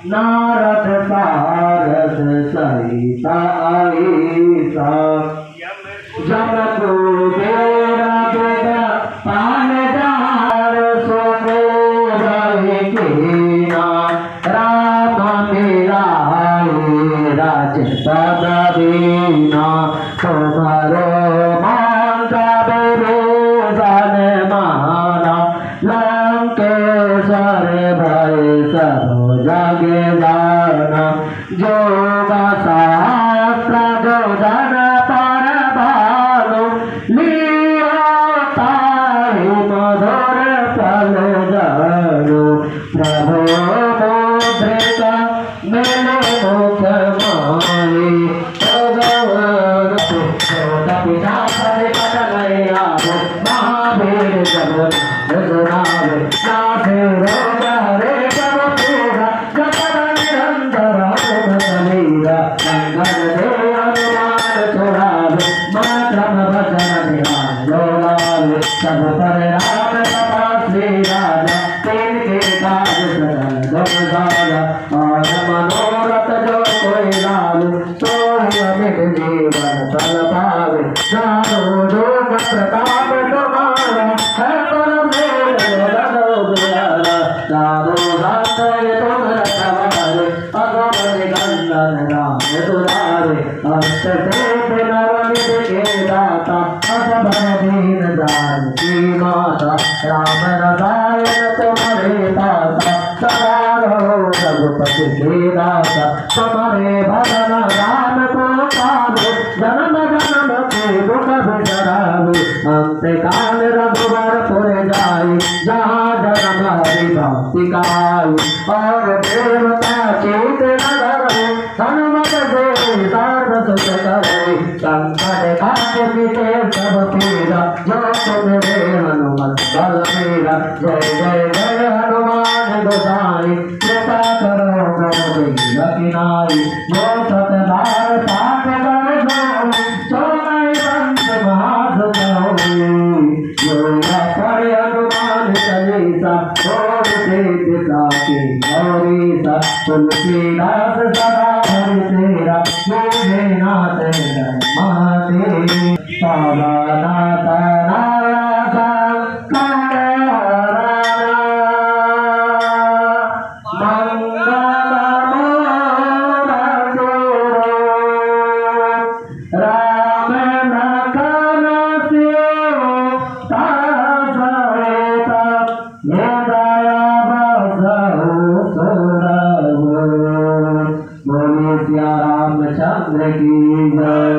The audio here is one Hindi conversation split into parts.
नारद सारद सहिता ऐसा जब कुबेर बेगा पालदार सोने रहे कीना राम मिलाए राज पद बीना तुम्हारो मानता बेरोजन माना लंकेश्वर भय सब जगे जाना जोगा शास्त्र जो जन पर भानु लियो ताहि मधुर फल जानो प्रभु मुद्रिका मेरे मुख माए भगवान पिता हरे पद गए आवो महावीर जगत सुनावे नाथे रोग हरे सब पूरा जपद निरंतर हम समीरा संगत दे अनुमान छुड़ावे मातरम भजन ध्यान लोलावे सब पर राम सदा श्री राजा तेन के काज सकल गुण गाया और मनोरथ जो कोई लावे सोई अमित जीवन फल पावे जानो लोक प्रताप तुम्हारा है परम साधो साधय तुम रखवारे अगम निकंदन राम दुलारे अष्ट सिद्धि नवनिध के दाता असबर दीन जानकी माता राम रसायन तुम्हारे दाता सदा रहो रघुपति के दाता तुम्हारे भजन राम को पावे जन्म जन्म के दुख बिसरावे अंत काल रघुवर पुर जाए जहाँ जन्म हरि भक्ति गाय और देवता चेत न डरे हनुमत से सर्व सुख करे संकट काट मिटे सब पीड़ा जो तुम्हारे हनुमत बल मेरा जय जय जय हनुमान गोसाई कृपा करो प्रभु किनाई जो सतनार पाठ कर सो संत महासुख पढ़े हनुमान चालीसा और दिशा के गौरीसा तुलसीदास सदा हरि तेरा मुझे नाथ महादेव पावनाथ नारायण रामचंद्र की जय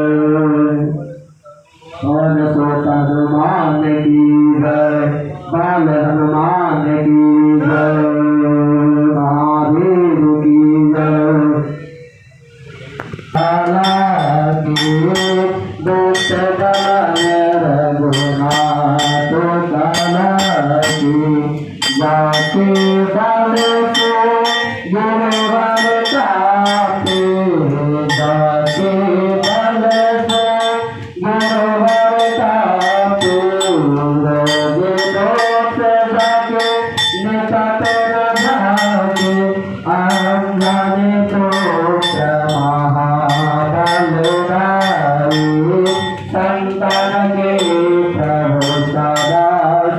और सोता हनुमान की जय बाल हनुमान की जय महावीर की जय दुष्ट रघुनाथ जाके बल से गिरवर जाते जाके बल से गिरवर जाते रोगे दोष जाके निकट न भागे अनजाने तो महाबलदाई संतान के प्रभु सदा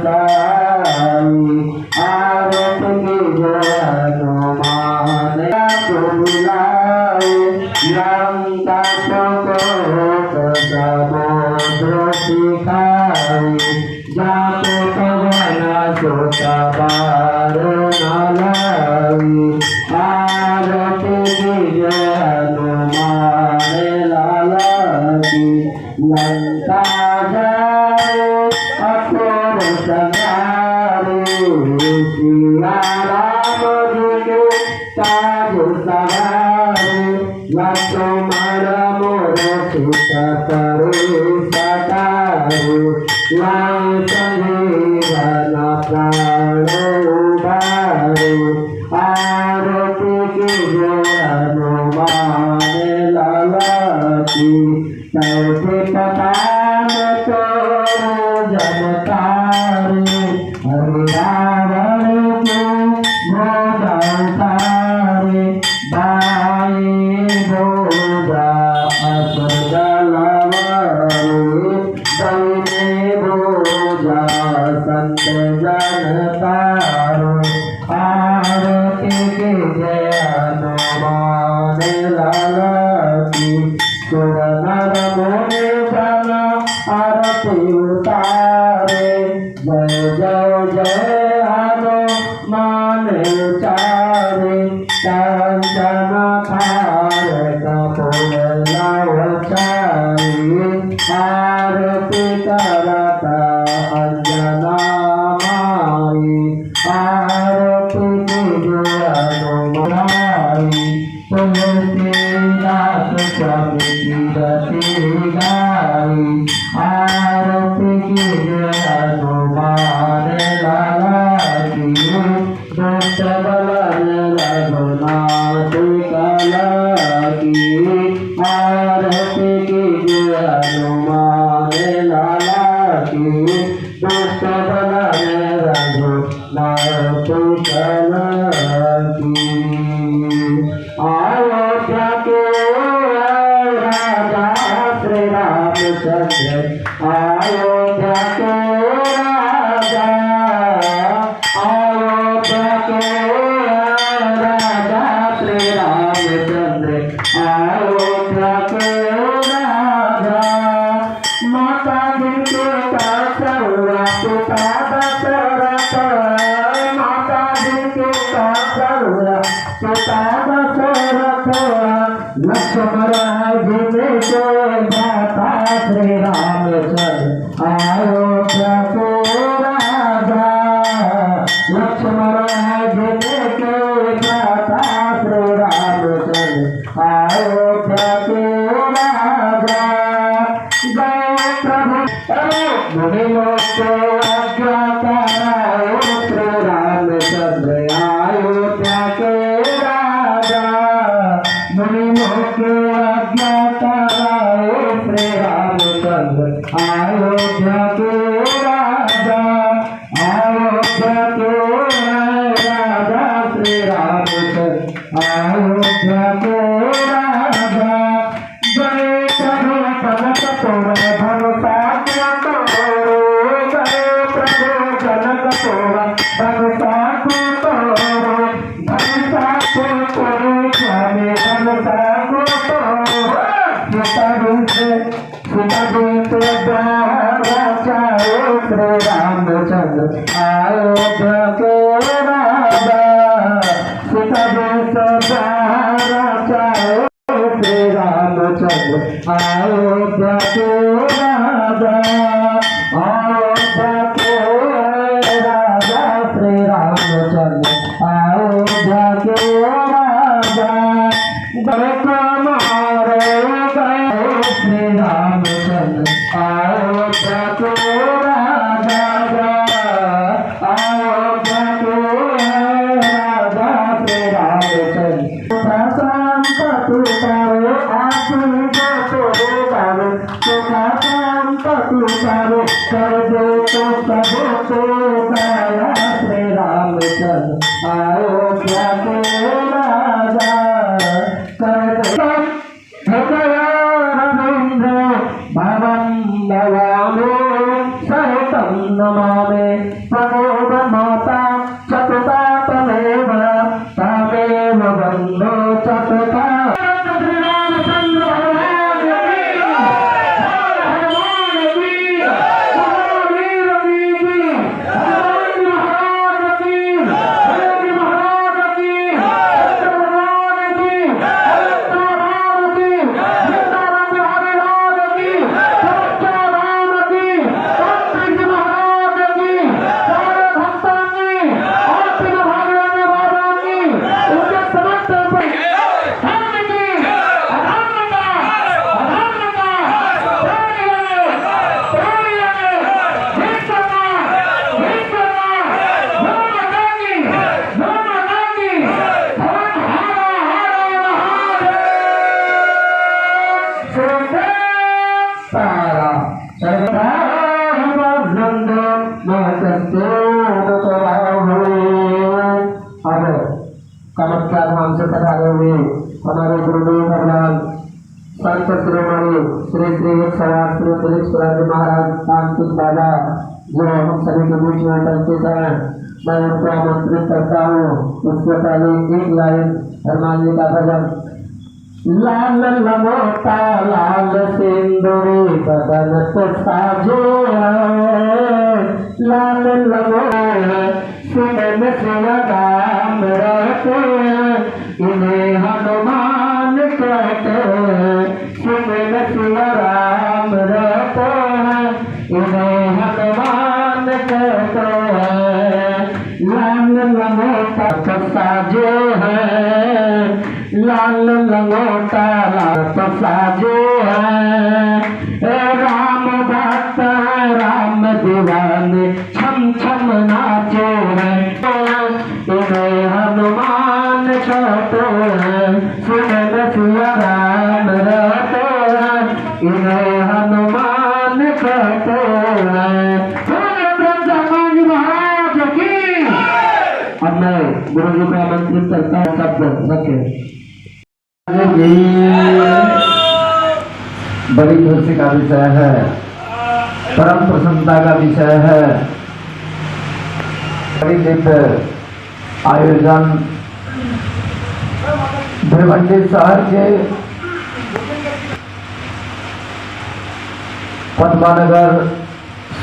साई आरत की जय हनुमान बुलाए लंका को समुद्र सिखाए जाते पवन सोता बार न लाई आरत की जय हनुमान लाला की लंका जाए असुर संहारे सिया राम जी के ताज सवारे लक्ष्मण मोर सीता करे सतारे लाए संजीवन प्राण उबारे आरती की जय हनुमान लाला की कैसे पतान तो जनतारे हरि रावण के मोदन तारे लाला की सुर नर मुनि जन आरती उतारे जय जय जय हनुमान चारे कंचन थार कपूर लावचारी आरती करता अंजना माई आरती तुलसीदास स्वामी कीरति गाई आरती की हनुमान लाला की दुष्ट बलन रघुनाथ काला की आरती की हनुमान लाला की दुष्ट बलन रघुनाथ काला की। अयोध्या के राजा श्री रामचंद्र अयोध्या के राजा अयोध्या के राजा श्री रामचंद्र अयोध्या के राजा माता जिनके सर्वा पिता दशरथ माता जिनके सर्वा पिता लक्ष्मण जिनके भ्राता श्री रामचंद्र अयोध्या के राजा लक्ष्मण जिनके भ्राता श्री रामचंद्र अयोध्या के राजा जय प्रभु मुनि लोक आज्ञा कराए श्री रामचंद्र अयोध्या के मुनि लोक आज्ञा कराए श्री रामचंद्र अयोध्या के राजा अयोध्या के राजा श्री रामचंद्र अयोध्या के राजा जय प्रभु जनक तोर भरोसा जय प्रभु जनक तोर भरोसा श्री रामचंद्र अयोध्या के राजा सीता श्री रामचंद्र अयोध्या के राजा अयोध्या के राजा श्री रामचंद्र अयोध्या के राजा श्री रामचंद्र अयोध्या के राजा अयोध्या के राजा श्री रामचंद्र शांत तुकारो आशीष तुकारो सुखा शांत तुकारो कर दो तो सब तुकारा श्री रामचंद्र अयोध्या के राजा कर दो नमामि प्रमोद माता चतुता तमेव तमेव बन्धो चतुता कामाख्या धाम से पधारे हुए हमारे गुरुदेव भगवान संत शिरोमणि श्री श्री 108 श्री पुरेश्वर महाराज तांत्रिक बाबा जो हम सभी के बीच में उपस्थित हैं, मैं उनको आमंत्रित करता हूँ। उसके पहले एक लाइन हनुमान जी का भजन लाल लंगोटा लाल सिंदूरी बदन तो साजे लाल लंगोटा सुनन सिया राम रहते इन्हें हनुमान कहते सुनन सिया राम रहते इन्हें हनुमान कहते लाल लंगोटा तो साजे हैं लाल लंगोटा तो साजे है राम भक्त राम दीवाने छम छम नाचे हैं इन्हें हनुमान कहते हैं सुनन सिया राम रहते हैं इन्हें हनुमान कहते हैं। अब मैं गुरु जी को आमंत्रित करता हूँ शब्द रखे। बड़ी खुशी का विषय है, परम प्रसन्नता का विषय है। बड़ी दिव्य आयोजन भिवंडी शहर के पद्मानगर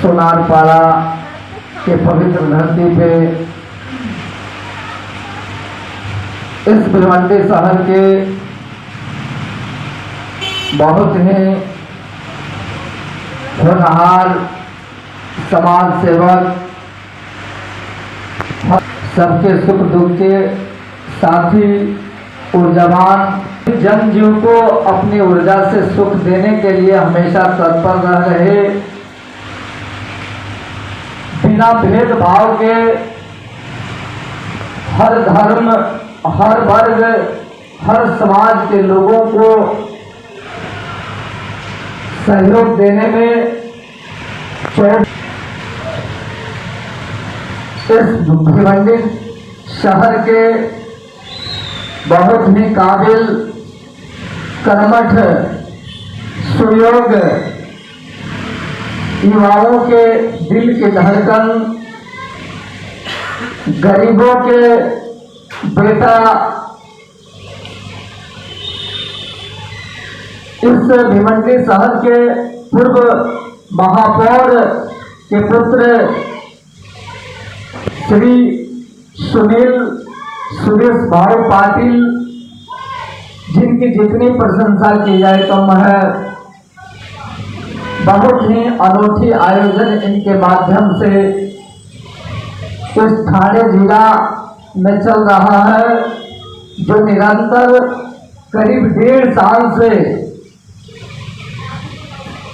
सोनारपाड़ा के पवित्र धरती पे इस भिवंडी शहर के बहुत ही होनहार समाज सेवक सबके सुख दुख के साथी ऊर्जावान जनजीव को अपनी ऊर्जा से सुख देने के लिए हमेशा तत्पर रह रहे, बिना भेदभाव के हर धर्म हर वर्ग हर समाज के लोगों को सहयोग देने में इस भिवंडी शहर के बहुत ही काबिल कर्मठ सुयोग युवाओं के दिल की धड़कन गरीबों के बेटा इस भिवंडी शहर के पूर्व महापौर के पुत्र श्री सुनील सुरेश भाऊ पाटिल, जिनकी जितनी प्रशंसा की जाए कम है। बहुत ही अनोखी आयोजन इनके माध्यम से इस ठाणे जिला में चल रहा है, जो निरंतर करीब 1.5 साल से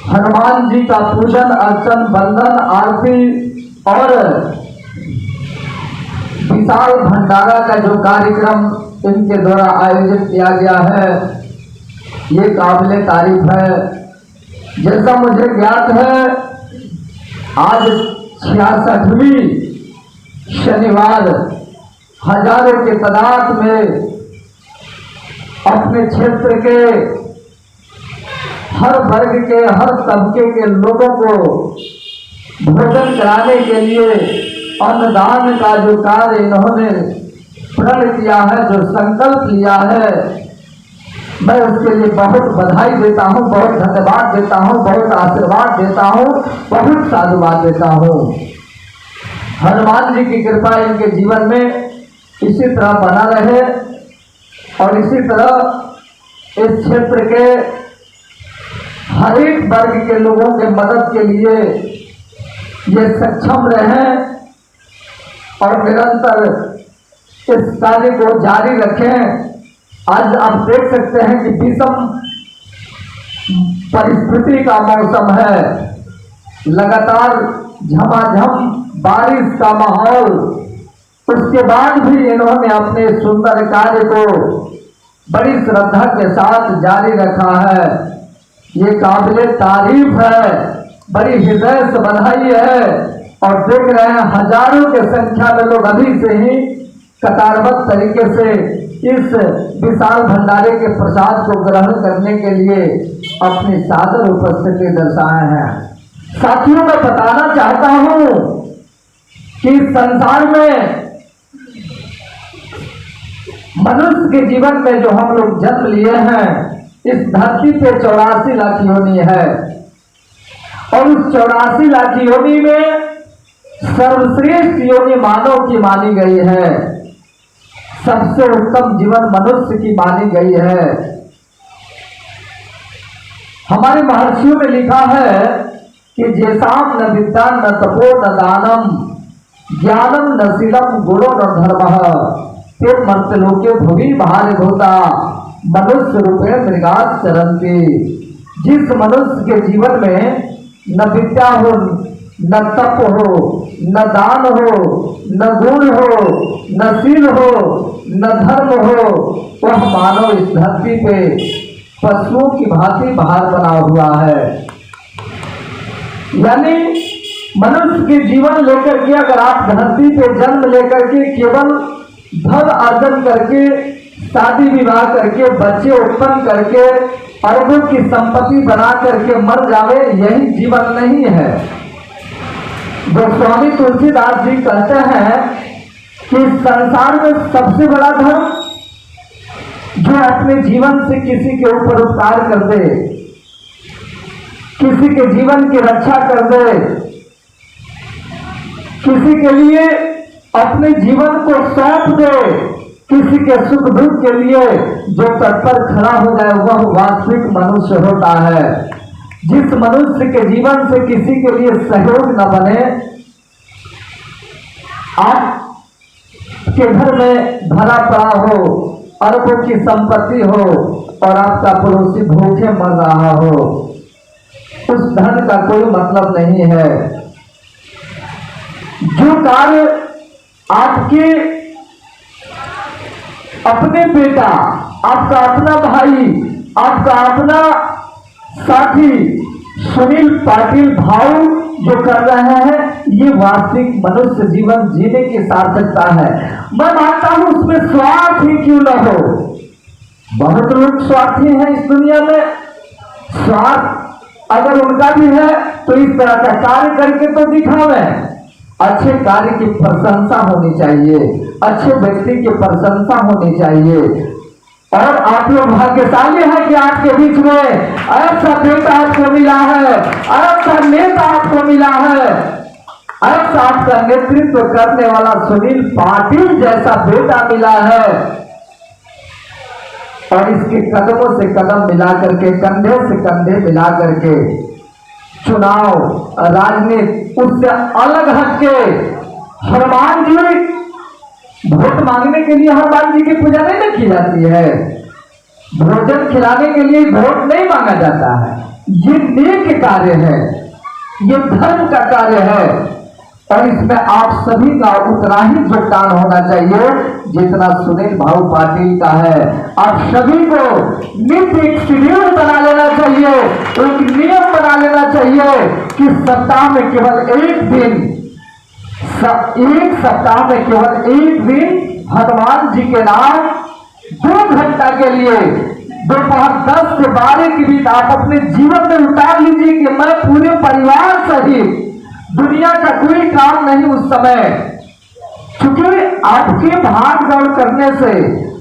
हनुमान जी का पूजन अर्चन बंदन आरती और विशाल भंडारा का जो कार्यक्रम इनके द्वारा आयोजित किया गया है, ये काबिले तारीफ है। जैसा मुझे ज्ञात है, आज 66वीं शनिवार हजारों के तादाद में अपने क्षेत्र के हर वर्ग के हर तबके के लोगों को भोजन कराने के लिए अन्नदान का जो कार्य इन्होंने प्रण किया है, जो संकल्प लिया है, मैं उसके लिए बहुत बधाई देता हूँ, बहुत धन्यवाद देता हूँ, बहुत आशीर्वाद देता हूँ, बहुत साधुवाद देता हूँ। हनुमान जी की कृपा इनके जीवन में इसी तरह बना रहे और इसी तरह इस क्षेत्र के हर एक वर्ग के लोगों के मदद के लिए ये सक्षम रहें और निरंतर इस कार्य को जारी रखें। आज आप देख सकते हैं कि विषम परिस्थिति का मौसम है, लगातार झमाझम बारिश का माहौल, उसके बाद भी इन्होंने अपने सुंदर कार्य को बड़ी श्रद्धा के साथ जारी रखा है। ये काबिले तारीफ है, बड़ी हृदय से बधाई है। और देख रहे हैं हजारों के संख्या में लोग अभी से ही कतारबद्ध तरीके से इस विशाल भंडारे के प्रसाद को ग्रहण करने के लिए अपनी सादर उपस्थिति दर्शाए हैं। साथियों, मैं बताना चाहता हूं कि संसार में मनुष्य के जीवन में जो हम लोग जन्म लिए हैं, इस धरती पे 84 लाख योनि है और उस 84 लाख योनि में सर्वश्रेष्ठ योनि मानव की मानी गई है। सबसे उत्तम जीवन मनुष्य की मानी गई है। हमारे महर्षियों में लिखा है कि जैसाम न विद्या न तपो न दानम ज्ञानम न शीलम गुणो न धर्म फिर मर्तलोके भुवि भार होता मनुष्य रूपे मृगास चरंती। जिस मनुष्य के जीवन में न विद्या हो, न तप हो, न दान हो, न गुण हो, न शील हो, न धर्म हो, वह मानव इस धरती पे पशुओं की भांति भार बना हुआ है। यानी मनुष्य के जीवन लेकर के अगर आप धरती पे जन्म लेकर के केवल धन अर्जन करके, शादी विवाह करके, बच्चे उत्पन्न करके, अरबों की संपत्ति बना करके मर जावे, यही जीवन नहीं है। गोस्वामी तुलसीदास जी कहते हैं कि संसार में सबसे बड़ा धर्म जो अपने जीवन से किसी के ऊपर उपकार कर दे, किसी के जीवन की रक्षा कर दे, किसी के लिए अपने जीवन को सौंप दे, किसी के सुख दुख के लिए जो तत्पर खड़ा हो जाए, वह वास्तविक मनुष्य होता है। जिस मनुष्य के जीवन से किसी के लिए सहयोग न बने, आपके घर में भरा पड़ा हो, अरबों की संपत्ति हो और आपका पड़ोसी भूखे मर रहा हो, उस धन का कोई मतलब नहीं है। जो कार्य आपके अपने बेटा, आपका अपना भाई, आपका अपना साथी सुनील पाटिल भाऊ जो कर रहे हैं, ये वास्तविक मनुष्य जीवन जीने की सार्थकता है। मैं मानता हूं उसमें स्वार्थ ही क्यों न हो। बहुत लोग स्वार्थी हैं इस दुनिया में। स्वार्थ अगर उनका भी है तो इस तरह का कार्य करके तो दिखावे। अच्छे कार्य की प्रशंसा होनी चाहिए, अच्छे व्यक्ति की प्रशंसा होनी चाहिए। और आप लोग भाग्यशाली हैं कि आपके बीच में ऐसा बेटा आपको मिला है, ऐसा नेता आपको मिला है, ऐसा आपका नेतृत्व करने वाला सुनील पाटिल जैसा बेटा मिला है। और इसके कदमों से कदम मिला करके, कंधे से कंधे मिला करके चुनाव राजनीति उससे अलग हटके हनुमान जी वोट मांगने के लिए हनुमान जी की पूजा नहीं की जाती है। भोजन खिलाने के लिए वोट नहीं मांगा जाता है। ये नेक कार्य है, ये धर्म का कार्य है और इसमें आप सभी का उतना ही योगदान होना चाहिए जितना सुनील भाऊ पाटिल का है। आप सभी को नित्य एक शेड्यूल बना लेना चाहिए, एक नियम बना लेना चाहिए कि सप्ताह में केवल एक दिन, एक सप्ताह में केवल एक दिन हनुमान जी के नाम 2 घंटा के लिए दोपहर 10 से 12 के बीच आप अपने जीवन में उतार लीजिए कि मैं पूरे परिवार सहित, दुनिया का कोई काम नहीं उस समय। क्योंकि आपके भाग दौड़ करने से,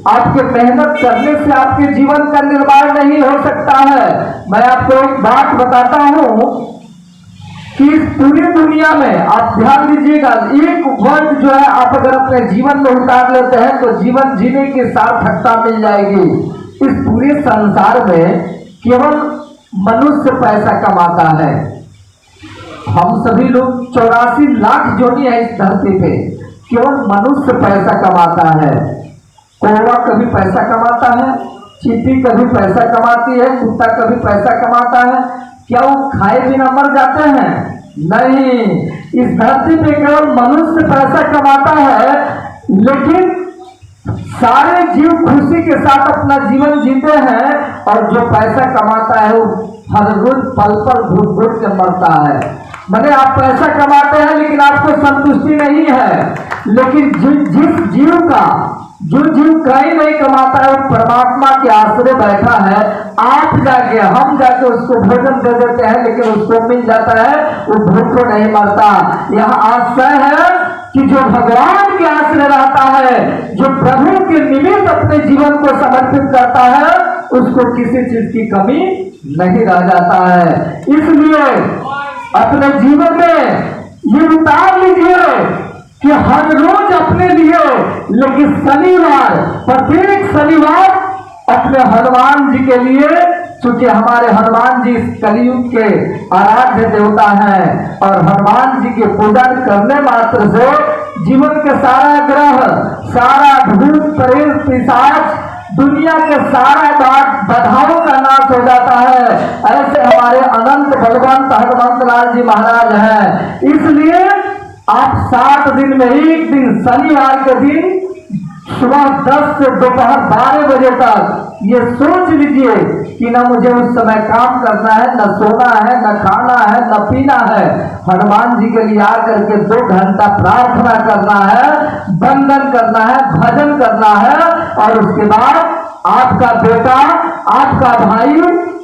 आपके मेहनत करने से आपके जीवन का निर्माण नहीं हो सकता है। मैं आपको एक बात बताता हूं कि इस पूरी दुनिया में आप ध्यान दीजिएगा, एक वर्ड जो है आप अगर अपने जीवन में उतार लेते हैं तो जीवन जीने की सार्थकता मिल जाएगी। इस पूरे संसार में केवल मनुष्य पैसा कमाता है। हम सभी लोग 84 लाख योनि है इस धरती पे, केवल मनुष्य पैसा कमाता है। कौवा कभी पैसा कमाता है, चींटी कभी पैसा कमाती है, कुत्ता कभी पैसा कमाता है। क्या वो खाए बिना मर जाते हैं? नहीं। इस धरती पे केवल मनुष्य पैसा कमाता है, लेकिन सारे जीव खुशी के साथ अपना जीवन जीते हैं और जो पैसा कमाता है वो हर रोज पल पल घुट घुट के मरता है। मैंने आप पैसा कमाते हैं लेकिन आपको संतुष्टि नहीं है। लेकिन जिस जीव का, जो जीव कहीं नहीं कमाता है वो परमात्मा के आश्रय बैठा है, आप जाके, हम जाके उसको भोजन दे देते हैं लेकिन उसको मिल जाता है, वो भूखों नहीं मरता। यह आश्रय है कि जो भगवान के आश्रय रहता है, जो प्रभु के निमित्त अपने जीवन को समर्पित करता है उसको किसी चीज की कमी नहीं रह जाता है। इसलिए अपने जीवन में ये उतार लीजिए कि हर रोज अपने लिए, लेकिन शनिवार, प्रत्येक शनिवार अपने हनुमान जी के लिए, क्योंकि हमारे हनुमान जी इस कलयुग के आराध्य देवता हैं और हनुमान जी के पूजन करने मात्र से जीवन के सारा ग्रह, सारा भूत प्रेत पिशाच, दुनिया के सारा बाधाओं का नाश हो जाता है। ऐसे हमारे अनंत भगवंत हनुमंत लाल जी महाराज हैं। इसलिए आप 7 दिन में एक दिन शनिवार के दिन सुबह 10 से दोपहर 12 बजे तक ये सोच लीजिए कि न मुझे उस समय काम करना है, न सोना है, न खाना है, न पीना है। हनुमान जी के लिए आकर के 2 घंटा प्रार्थना करना है, वंदन करना है, भजन करना है और उसके बाद आपका बेटा, आपका भाई,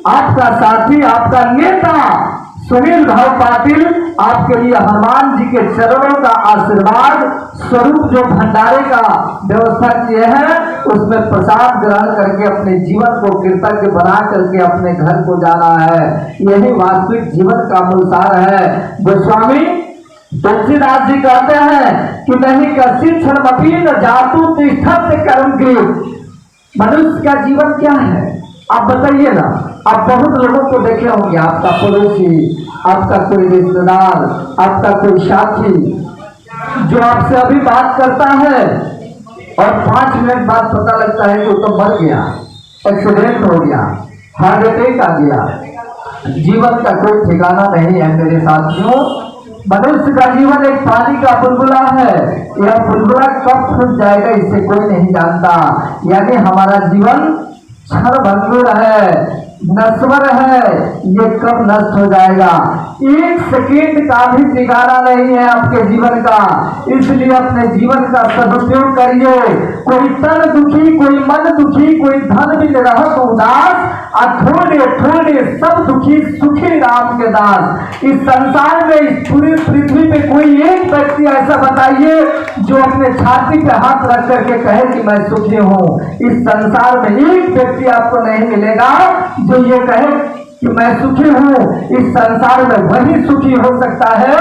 आपका साथी, आपका नेता सुनील भाव पाटिल आपके लिए हनुमान जी के चरणों का आशीर्वाद स्वरूप जो भंडारे का व्यवस्था किए हैं उसमें प्रसाद ग्रहण करके अपने जीवन को कृतज्ञ बना करके अपने घर को जाना है। यही वास्तविक जीवन का मूलसार है। गोस्वामी तुलसीदास जी कहते हैं कि नहीं कसित क्षणमपि न जातु तिष्ठत् कर्म की। मनुष्य का जीवन क्या है आप बताइए ना। आप बहुत लोगों को देखे होंगे, आपका पड़ोसी, आपका कोई रिश्तेदार, आपका कोई साथी जो आपसे अभी बात करता है और 5 मिनट बाद पता लगता है कि वो तो मर गया, एक्सीडेंट हो गया, हार्ट अटैक आ गया। जीवन का कोई ठिकाना नहीं है मेरे साथियों। मनुष्य का जीवन एक पानी का बुलबुला है। यह बुलबुला कब फूट जाएगा इसे कोई नहीं जानता। यानी हमारा जीवन क्षण भंगुर है, नश्वर है, ये कब नष्ट हो जाएगा। 1 सेकेंड का भी ठिकाना नहीं है आपके जीवन का। इसलिए अपने जीवन का सदुपयोग करिए। कोई तन दुखी, कोई मन दुखी, कोई धन भी रहत उदास, थोड़े थोड़े सब दुखी सुखी राम के दास। इस संसार में, इस पूरी पृथ्वी पे कोई एक व्यक्ति ऐसा बताइए जो अपने छाती पे हाथ रख करके कहे कि मैं सुखी हूँ। इस संसार में एक व्यक्ति आपको नहीं मिलेगा जो ये कहे कि मैं सुखी हूँ। इस संसार में वही सुखी हो सकता है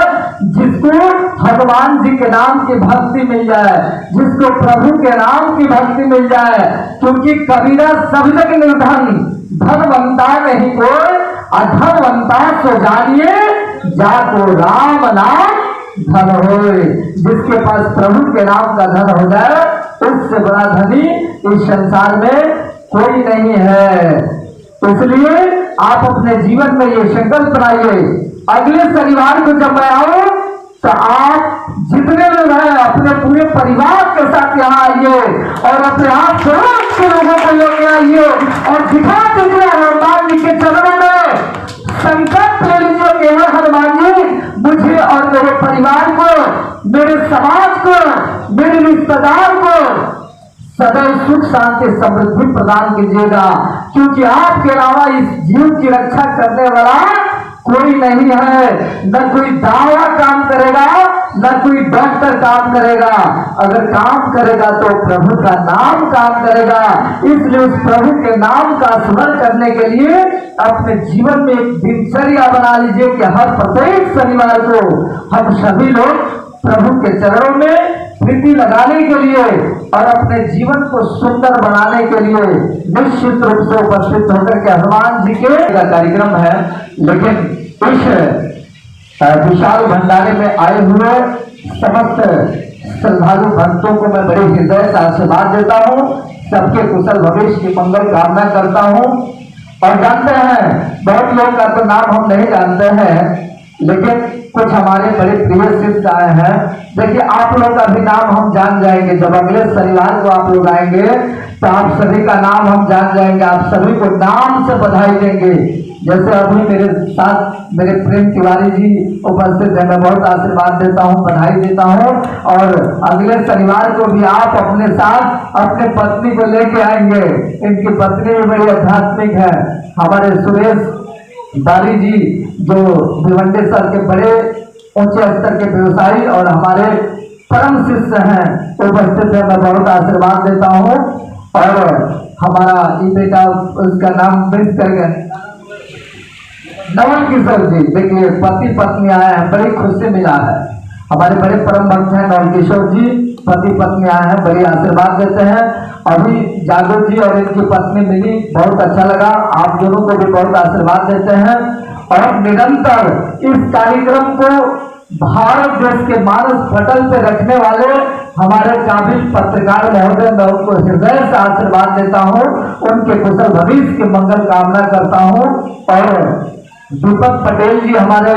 जिसको भगवान जी के नाम की भक्ति मिल जाए, जिसको प्रभु के नाम की भक्ति मिल जाए। क्योंकि कबीरा सब जग निर्धन, धनवंता नहीं कोई, अधनवंता सो जानिए जाको राम नाम धन होए। जिसके पास प्रभु के नाम का धन हो जाए उससे बड़ा धनी इस संसार में कोई नहीं है। इसलिए आप अपने जीवन में ये संकल्प बनाइए, अगले शनिवार को जब मैं आऊं तो आप जितने लोग हैं अपने पूरे परिवार के साथ यहाँ आइए और अपने आप पड़ोस के लोगों को लेके आइए और दिखा दीजिए हनुमान जी के चरणों में संकल्प ले लीजिए कि हे हनुमान जी मुझे और मेरे परिवार को, मेरे समाज को, मेरे रिश्तेदार को सदैव सुख शांति समृद्धि प्रदान कीजिएगा। क्योंकि आपके अलावा इस जीव की रक्षा करने वाला कोई नहीं है। न कोई दावा काम करेगा, न कोई डॉक्टर काम करेगा। अगर काम करेगा तो प्रभु का नाम काम करेगा। इसलिए उस प्रभु के नाम का स्मरण करने के लिए अपने जीवन में एक दिनचर्या बना लीजिए कि हर प्रत्येक शनिवार को हम सभी लोग प्रभु के चरणों में प्रीति लगाने के लिए और अपने जीवन को सुंदर बनाने के लिए निश्चित रूप से उपस्थित होकर के हनुमान जी के कार्यक्रम है। लेकिन इस विशाल भंडारे में आए हुए समस्त श्रद्धालु भक्तों को मैं बड़े हृदय से आशीर्वाद देता हूँ, सबके कुशल भविष्य की मंगल कामना करता हूँ। और जानते हैं बहुत लोग का तो नाम हम नहीं जानते हैं, लेकिन कुछ हमारे बड़े प्रिय शिष्य आए हैं। देखिए आप लोग का भी नाम हम जान जाएंगे। जब अगले शनिवार को आप लोग आएंगे तो आप सभी का नाम हम जान जाएंगे, आप सभी को नाम से बधाई देंगे। जैसे अभी मेरे साथ मेरे प्रेम तिवारी जी उपस्थित है, मैं बहुत आशीर्वाद देता हूँ, बधाई देता हूँ। और अगले शनिवार को भी आप अपने साथ अपने पत्नी को लेके आएंगे। इनकी पत्नी भी बड़ी आध्यात्मिक है, हमारे सुरेश दारी जी जो भिवंडी सर के बड़े ऊंचे स्तर के व्यवसायी और हमारे परम शिष्य हैं, उपस्थित है। मैं बहुत आशीर्वाद देता हूँ और हमारा ये बेटा, उसका नाम मिस कर गया, नवल किशोर जी, देखिए पति पत्नी आए हैं, बड़ी खुशी मिला है। हमारे बड़े परम भक्त हैं नवल किशोर जी, पति पत्नी आए हैं, बड़ी आशीर्वाद देते हैं। अभी जागो जी और इनकी पत्नी मिली, बहुत अच्छा लगा, आप दोनों को भी बहुत आशीर्वाद देते हैं। और निरंतर इस कार्यक्रम को भारत देश के मानस पटल पे रखने वाले हमारे काबिल पत्रकार महोदय, मैं उनको हृदय से आशीर्वाद देता हूँ, उनके कुशल भविष्य की मंगल कामना करता हूँ। और दीपक पटेल जी हमारे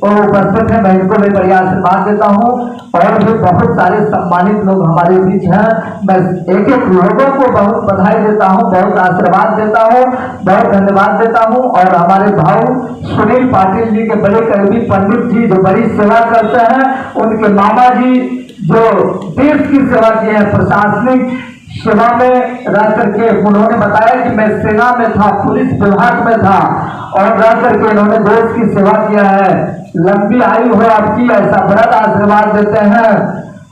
उपस्थित हैं, मैं इनको भी बड़ी आशीर्वाद देता हूँ। और भी बहुत सारे सम्मानित लोग हमारे बीच हैं, मैं एक एक लोगों को बहुत बधाई देता हूँ, बहुत आशीर्वाद देता हूँ, बहुत धन्यवाद देता हूँ। और हमारे भाऊ सुनील पाटिल जी के बड़े करीबी पंडित जी जो बड़ी सेवा करते हैं, उनके मामा जी जो देश की सेवा की है, प्रशासनिक सेवा में रह करके उन्होंने बताया कि मैं सेना में था, पुलिस विभाग में था, और रह करके इन्होंने देश की सेवा किया है। लंबी आयु हो आपकी, ऐसा बड़ा आशीर्वाद देते हैं।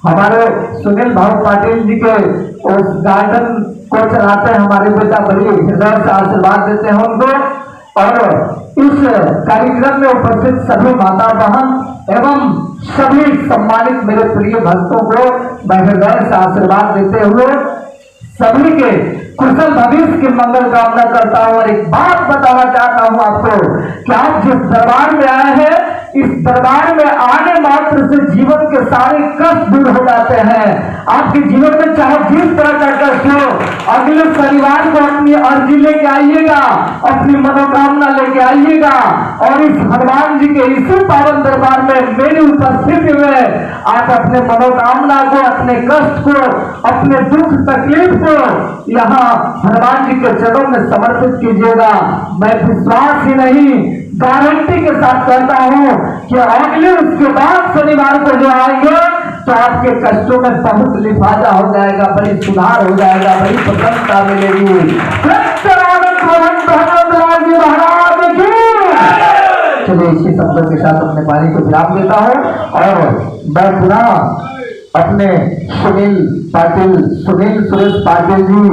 हमारे सुनील भाऊ पाटिल जी के उस गार्डन को चलाते हैं हमारे बेटा, बड़ी हृदय से आशीर्वाद देते हैं उनको। और इस कार्यक्रम में उपस्थित सभी माता बहन एवं सभी सम्मानित मेरे प्रिय भक्तों को मैं हृदय से आशीर्वाद देते हुए सभी के कुशल भविष्य की मंगल कामना करता हूँ। और एक बात बताना चाहता हूँ आपको कि आप जिस दरबार में आए हैं, इस दरबार में आने मात्र से जीवन के सारे कष्ट दूर हो जाते हैं। आपके जीवन में चाहे जिस तरह का कष्ट हो, अगले शनिवार को अपनी अर्जी लेके आइएगा, अपनी मनोकामना लेके आइएगा, और इस हनुमान जी के इसी पावन दरबार में मेरी उपस्थिति में आप अपने मनोकामना को, अपने कष्ट को, अपने दुख तकलीफ को यहाँ हनुमान जी के चरणों में समर्पित कीजिएगा। मैं विश्वास ही नहीं, गारंटी के साथ कहता हूँ कि अगले उसके बाद शनिवार को जो आएंगे तो आपके कष्टों में बहुत लिफाजा हो जाएगा, बड़ी सुधार हो जाएगा, बड़ी प्रसन्नता मिलेगी। चलिए इसी शब्दों के साथ अपने वाणी को विराम देता हूँ। और मैं पुनः अपने सुनील सुरेश पाटिल जी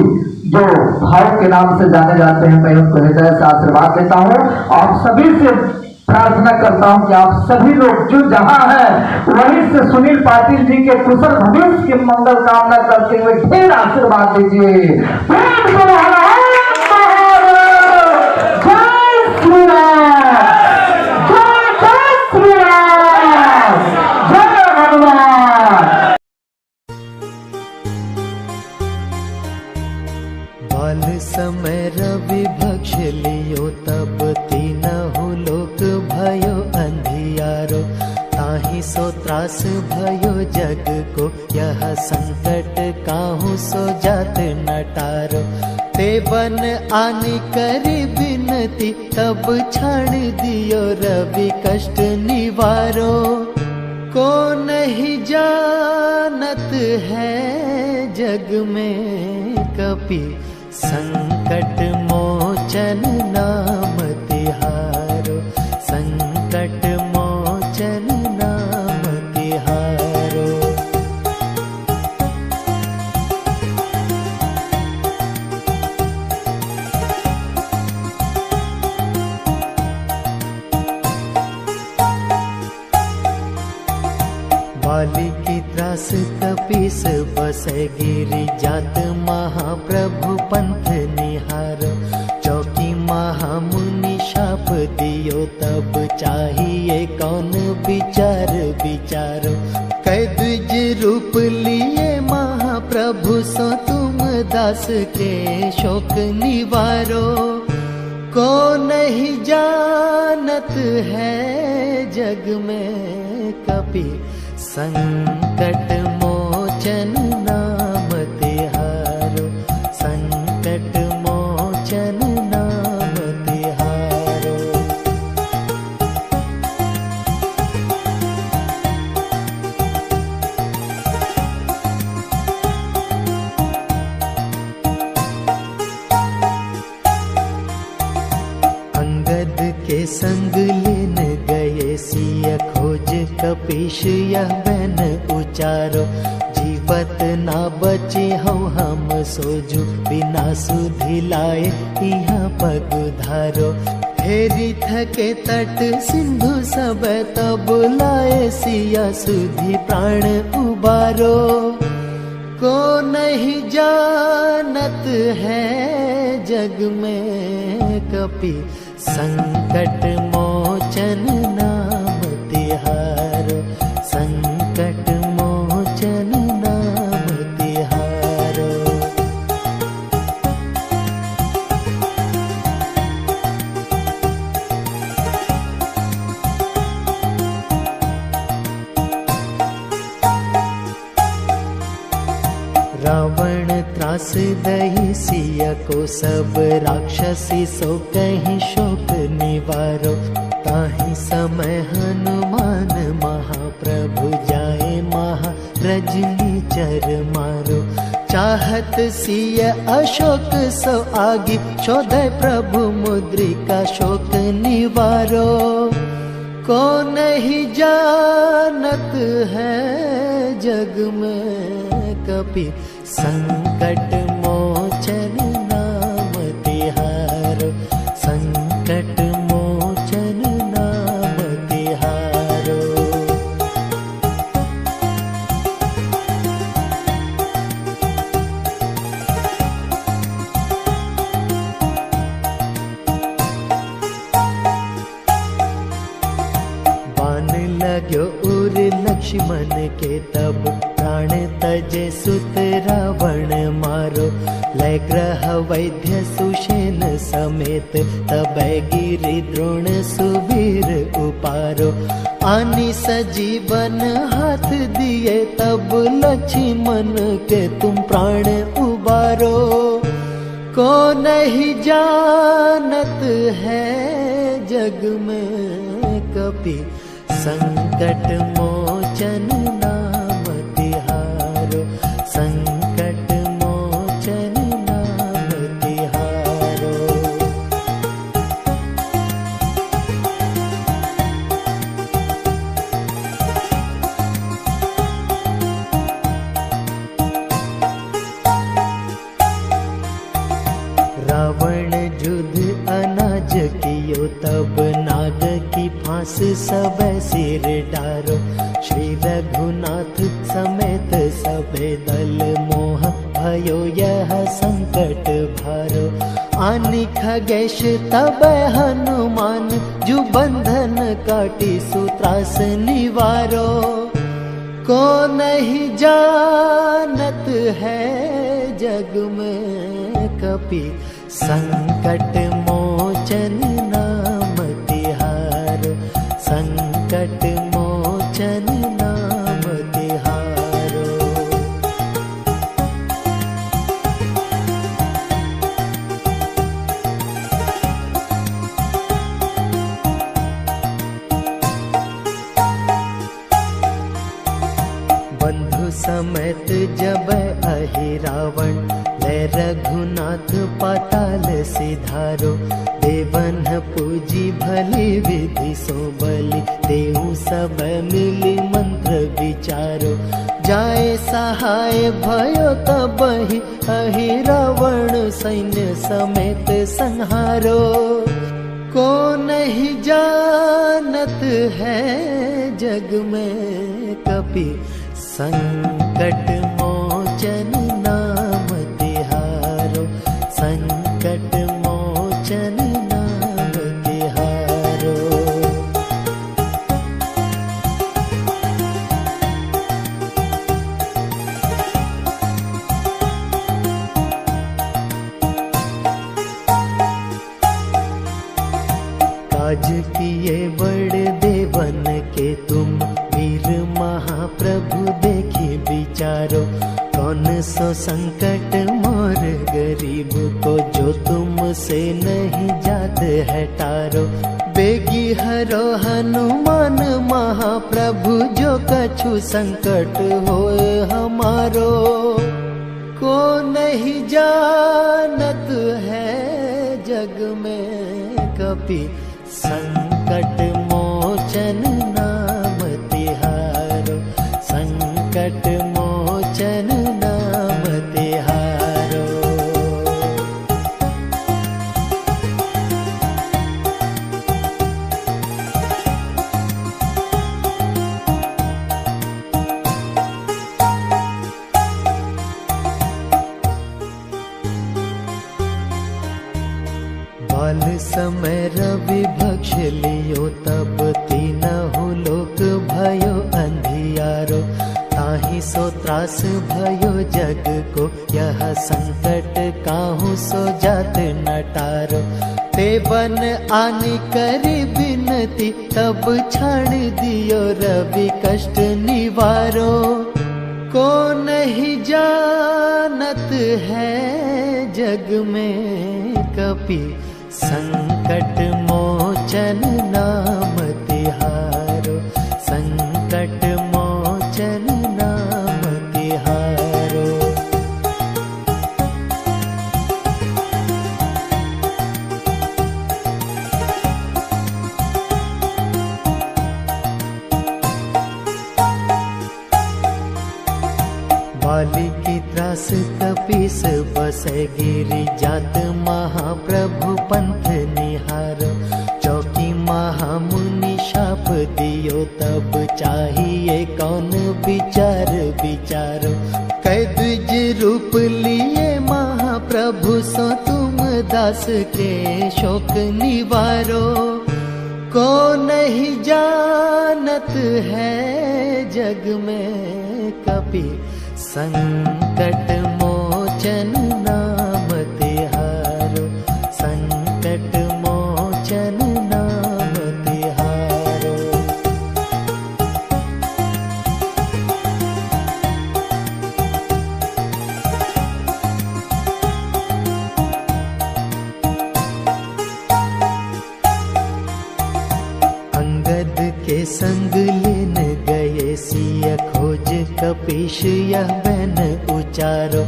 जो भाव के नाम से जाने जाते हैं, मैं उनको हृदय से आशीर्वाद देता हूँ। आप सभी से प्रार्थना करता हूँ कि आप सभी लोग जो जहां हैं वहीं से सुनील पाटिल जी के कुशल भविष्य की मंगल कामना करते हुए ढेर आशीर्वाद दीजिए। समय रवि भक्ष लियो तब तीनहु लोक भयो अंधियारो, ताहि सो त्रास भयो जग को, यह संकट काहू सो जात नटारो। ते बन आनी करी बिनती, तब छाड़ दियो रवि कष्ट निवारो। को नहीं जानत है जग में कपि, संकट मोचन नाम तिहारो, संकट मोचन नाम तिहारो। बाली की त्रास कपीस बसे गिरी जात, महाप्रभु पंथ निहार। चौकी महामुनि शाप दियो तब, चाहिए कौन विचार विचारो। कै द्विज रूप लिए महाप्रभु, सो तुम दास के शोक निवारो। को नहीं जानत है जग में कपि, संकट मोचन नाम तिहारो, संकट मोचन नाम तिहारो। अंगद के संग लेन गए सिय खोज, कपीश यह बन उचारो। जीवत ना बचे हो हम सो खोजू बिना सुधि लाए यहाँ पगुधारो। फेरी थके तट सिंधु सब तब लाए सिया सुधि प्राण उबारो। को नहीं जानत है जग में कपि संकट मोचन नाम तिहारो। संकट मोचन नाम तिहारो। रावण त्रास दही सिया को सब राक्षसी सो कहीं शोक निवारो। ताहि समय हनुमान महाप्रभु जाए महा रजनी चर मारो। चाहत सिया अशोक सो आगी शोधय प्रभु मुद्रिका शोक निवारो। को नहीं जानत है जग में कपि संकट मोचन नाम तिहारो। संकट मोचन नाम तिहारो। बाण लाग्यो उर लक्ष्मण के तब प्राण तजे सुत रावण मारो। लय ग्रह वैद्य सुषेण समेत तबै गिरि द्रोण सुबीर उपारो। आनि सजीवन हाथ दिए तब लक्ष्मण के तुम प्राण उबारो। को नहीं जानत है जग में कपि संकट मोचन नाम तिहारो। संकट मोचन नाम तिहारो। रावण युद्ध अनाज कियो तब नाग की फांस सब सिर डारो। श्री रघुनाथ समेत सबे दल मोह भयो यह संकट भारो। आनि खगेश तब हनुमान जु बंधन काटी सुत्रास निवारो। को नहीं जानत है जग में कपि संकट मोचन नाम तिहारो। संकट मोचन नाम तिहारो। बंधु समेत जब अहि रावण लय रघुनाथ पाताल सिधारो। देवन पूजी भली विधि सो बलि देहु सब मिली मंत्र विचारो। जाए सहाय भयो तबहि अहि रावण सैन्य समेत संहारो। को नहीं जानत है जग में कपि संकट मोचन नाम तिहारो। संकट मोचन नाम तिहारो। काज किए बड़े देवन के तुम वीर महाप्रभु देखी विचारो। कौन सो संकट मोर गरीब को जो तुमसे नहीं जात है टारो। बेगी हरो हनुमान महाप्रभु जो कछु संकट होए हमारो। को नहीं जानत है जग में कपि संकट मोचन नाम तिहारो। संकट मोचन नाम तिहारो। काल समय रवि भक्ष लियो तब तीनहु लोक भयो अंधियारो। ताहि सो त्रास भयो जग को यह संकट काहू सो जात न टारो। ते बन आनी करी बिनती तब छाड़ दियो रवि कष्ट निवारो। को नहीं जानत है जग में कपि संकट मोचन नाम तिहारो। संकट मोचन नाम तिहारो। बाली की त्रास कपीस बसे गिरि जात महाप्रभु पंथ निहारो। चौकी महामुनि शाप दियो तब चाहिए कौन विचार विचारो। कै द्विज रूप लिए महाप्रभु सो तुम दास के शोक निवारो। को नहीं जानत है जग में कपि संकट मोचन नाम तिहारो। संकट मोचन नाम तिहारो। अंगद के संग लेन गए सिय खोज कपीश यह बन उचारो।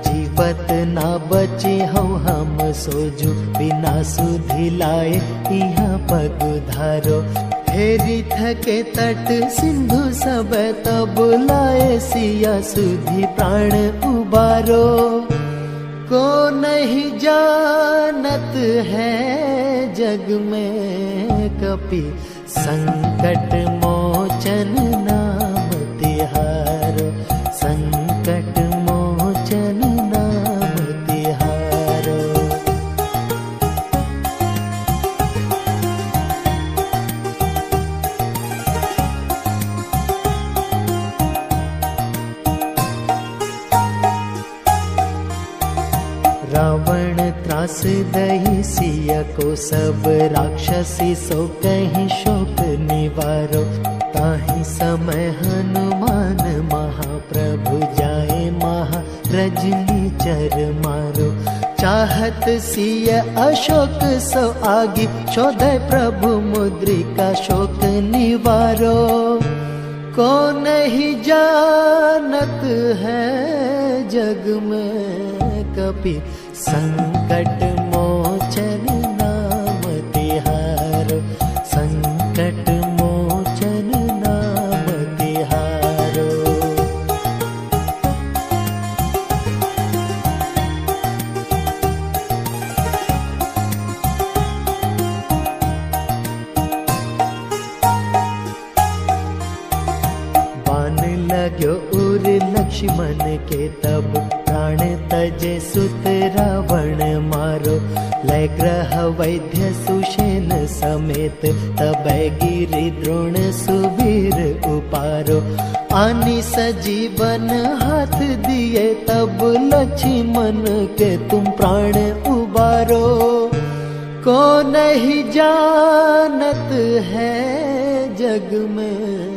जीवत ना बचे हो हम सोजू बिना सुधि लाए यहाँ पग धारो। फेरी थके तट सिंधु सब तब लाए सिया सुधि प्राण उबारो। को नहीं जानत है जग में कपि संकट मोचन नाम तिहारो। संकट मोचन नाम तिहारो। रावण त्रास दही सिय को सब राक्षसी सो कहीं शोक निवारो। ताहि समय हनुमान महाप्रभु जाए महा रजनी चर मारो। चाहत सिय अशोक सो आगी शोधय प्रभु मुद्रिका शोक निवारो। को नहीं जानत है जग में कपि संकट मोचन नाम तिहारो। संकट मोचन नाम तिहारो। बान लाग्यो उर लक्ष्मण के तब प्राण तजे सुत रावण मारो। लय ग्रह वैद्य सुषेण समेत तब गिरि द्रोण सुबीर उपारो। आनी सजीवन हाथ दिए तब लक्ष्मण के तुम प्राण उबारो। को नहीं जानत है जग में